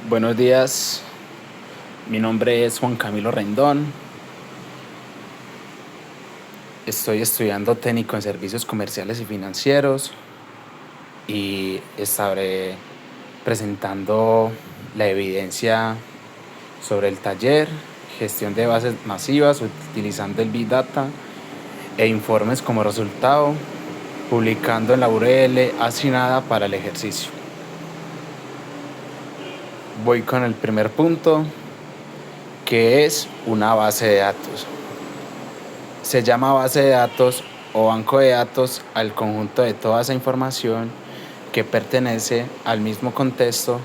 Buenos días, mi nombre es Juan Camilo Rendón. Estoy estudiando técnico en servicios comerciales y financieros y estaré presentando la evidencia sobre el taller, gestión de bases masivas utilizando el Big Data e informes como resultado, publicando en la URL asignada para el ejercicio. Voy con el primer punto, que es una base de datos. Se llama base de datos o banco de datos al conjunto de toda esa información que pertenece al mismo contexto.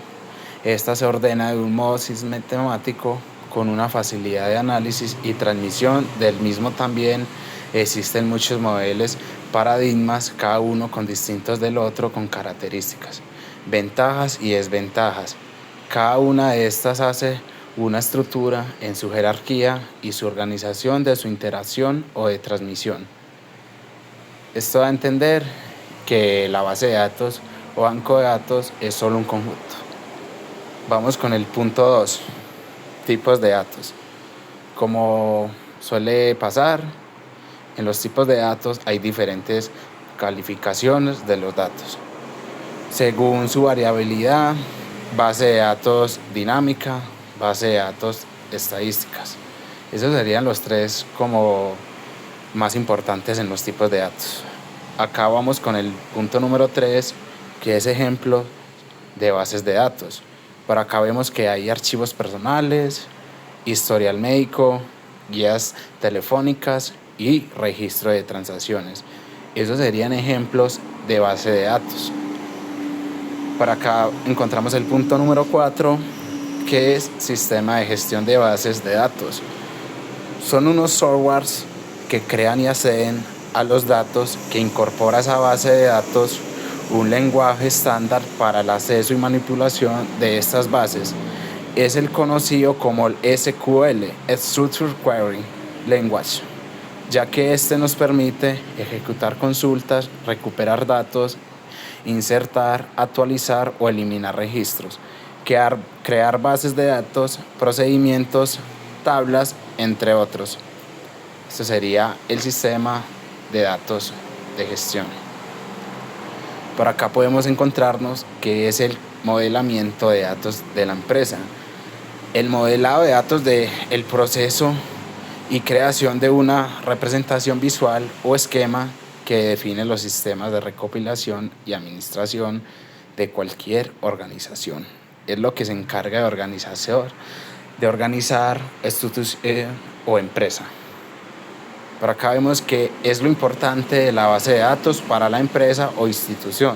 Esta se ordena de un modo sistemático con una facilidad de análisis y transmisión del mismo. También existen muchos modelos, paradigmas, cada uno con distintos del otro, con características, ventajas y desventajas. Cada una de estas hace una estructura en su jerarquía y su organización de su interacción o de transmisión. Esto da a entender que la base de datos o banco de datos es solo un conjunto. Vamos con el punto 2, tipos de datos. Como suele pasar, en los tipos de datos hay diferentes calificaciones de los datos, según su variabilidad: base de datos dinámica, base de datos estadísticas. Esos serían los tres como más importantes en los tipos de datos. Acá vamos con el punto número 3, que es ejemplo de bases de datos. Por acá vemos que hay archivos personales, historial médico, guías telefónicas y registro de transacciones. Esos serían ejemplos de base de datos. Por acá encontramos el punto número 4, que es sistema de gestión de bases de datos. Son unos softwares que crean y acceden a los datos, que incorpora a esa base de datos un lenguaje estándar para el acceso y manipulación de estas bases. Es el conocido como el SQL, Structured Query Language, ya que este nos permite ejecutar consultas, recuperar datos, insertar, actualizar o eliminar registros, crear bases de datos, procedimientos, tablas, entre otros. Este sería el sistema de datos de gestión. Por acá podemos encontrarnos que es el modelamiento de datos de la empresa. El modelado de datos del proceso y creación de una representación visual o esquema que define los sistemas de recopilación y administración de cualquier organización. Es lo que se encarga de organizar institución o empresa. Por acá vemos que es lo importante de la base de datos para la empresa o institución.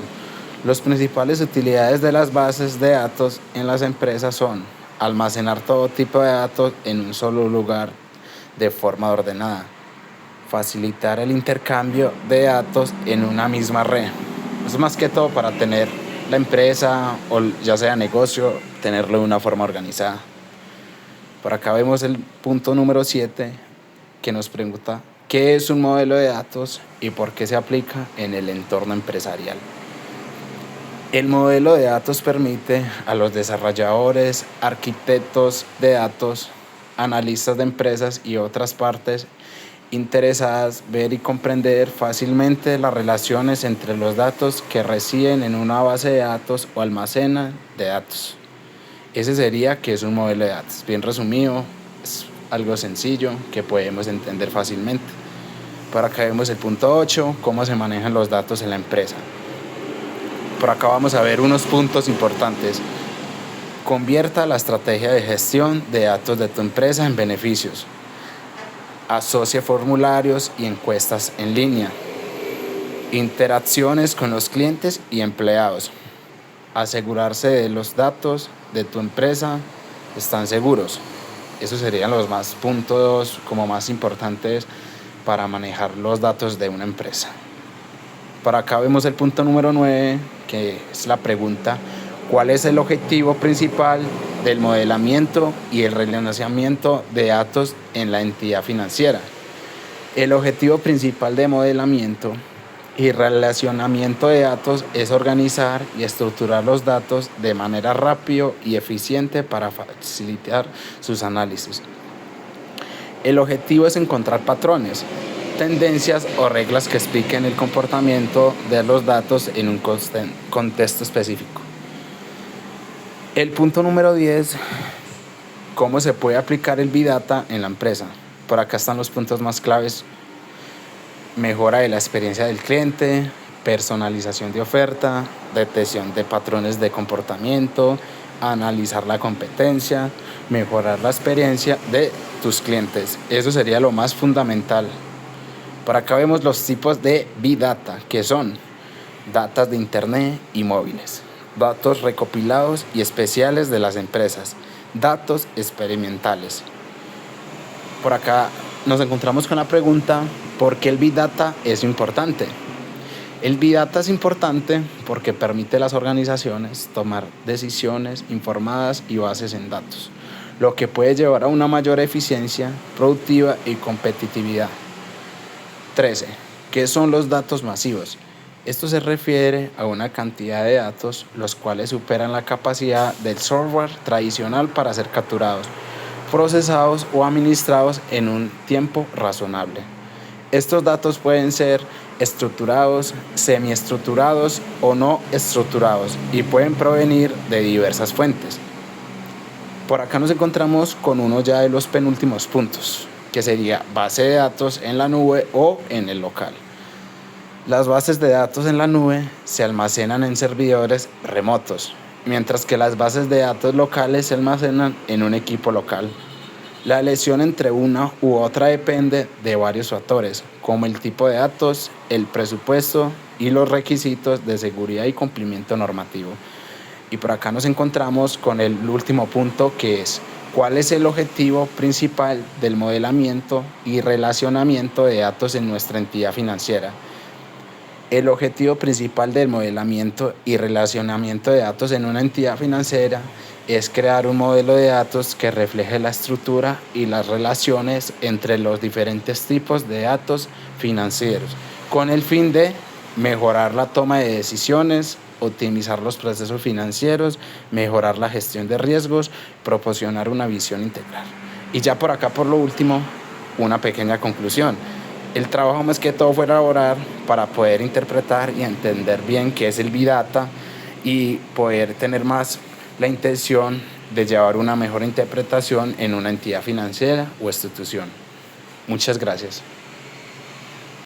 Las principales utilidades de las bases de datos en las empresas son almacenar todo tipo de datos en un solo lugar de forma ordenada, facilitar el intercambio de datos en una misma red. Es más que todo para tener la empresa o ya sea negocio, tenerlo de una forma organizada. Por acá vemos el punto número 7, que nos pregunta qué es un modelo de datos y por qué se aplica en el entorno empresarial. El modelo de datos permite a los desarrolladores, arquitectos de datos, analistas de empresas y otras partes interesadas ver y comprender fácilmente las relaciones entre los datos que residen en una base de datos o almacenan de datos. Ese sería que es un modelo de datos. Bien resumido, es algo sencillo que podemos entender fácilmente. Por acá vemos el punto 8, cómo se manejan los datos en la empresa. Por acá vamos a ver unos puntos importantes. Convierta la estrategia de gestión de datos de tu empresa en beneficios. Asocia formularios y encuestas en línea. Interacciones con los clientes y empleados. Asegurarse de los datos de tu empresa están seguros. Esos serían los puntos como más importantes para manejar los datos de una empresa. Por acá vemos el punto número 9, que es la pregunta: ¿cuál es el objetivo principal del modelamiento y el relacionamiento de datos en la entidad financiera? El objetivo principal de modelamiento Y relacionamiento de datos es organizar y estructurar los datos de manera rápida y eficiente para facilitar sus análisis. El objetivo es encontrar patrones, tendencias o reglas que expliquen el comportamiento de los datos en un contexto específico. El punto número 10, cómo se puede aplicar el Big Data en la empresa. Por acá están los puntos más claves: mejora de la experiencia del cliente, personalización de oferta, detección de patrones de comportamiento, analizar la competencia, mejorar la experiencia de tus clientes. Eso sería lo más fundamental. Por acá vemos los tipos de Big Data, que son datos de internet y móviles, datos recopilados y especiales de las empresas, datos experimentales. Por acá nos encontramos con la pregunta: ¿por qué el Big Data es importante? El Big Data es importante porque permite a las organizaciones tomar decisiones informadas y bases en datos, lo que puede llevar a una mayor eficiencia productiva y competitividad. 13. ¿Qué son los datos masivos? Esto se refiere a una cantidad de datos los cuales superan la capacidad del software tradicional para ser capturados, procesados o administrados en un tiempo razonable. Estos datos pueden ser estructurados, semiestructurados o no estructurados y pueden provenir de diversas fuentes. Por acá nos encontramos con uno ya de los penúltimos puntos, que sería base de datos en la nube o en el local. Las bases de datos en la nube se almacenan en servidores remotos, mientras que las bases de datos locales se almacenan en un equipo local. La elección entre una u otra depende de varios factores, como el tipo de datos, el presupuesto y los requisitos de seguridad y cumplimiento normativo. Y por acá nos encontramos con el último punto, que es: ¿cuál es el objetivo principal del modelamiento y relacionamiento de datos en nuestra entidad financiera? El objetivo principal del modelamiento y relacionamiento de datos en una entidad financiera es crear un modelo de datos que refleje la estructura y las relaciones entre los diferentes tipos de datos financieros, con el fin de mejorar la toma de decisiones, optimizar los procesos financieros, mejorar la gestión de riesgos, proporcionar una visión integral. Y ya por acá, por lo último, una pequeña conclusión. El trabajo más que todo fue elaborar para poder interpretar y entender bien qué es el Big Data y poder tener más la intención de llevar una mejor interpretación en una entidad financiera o institución. Muchas gracias.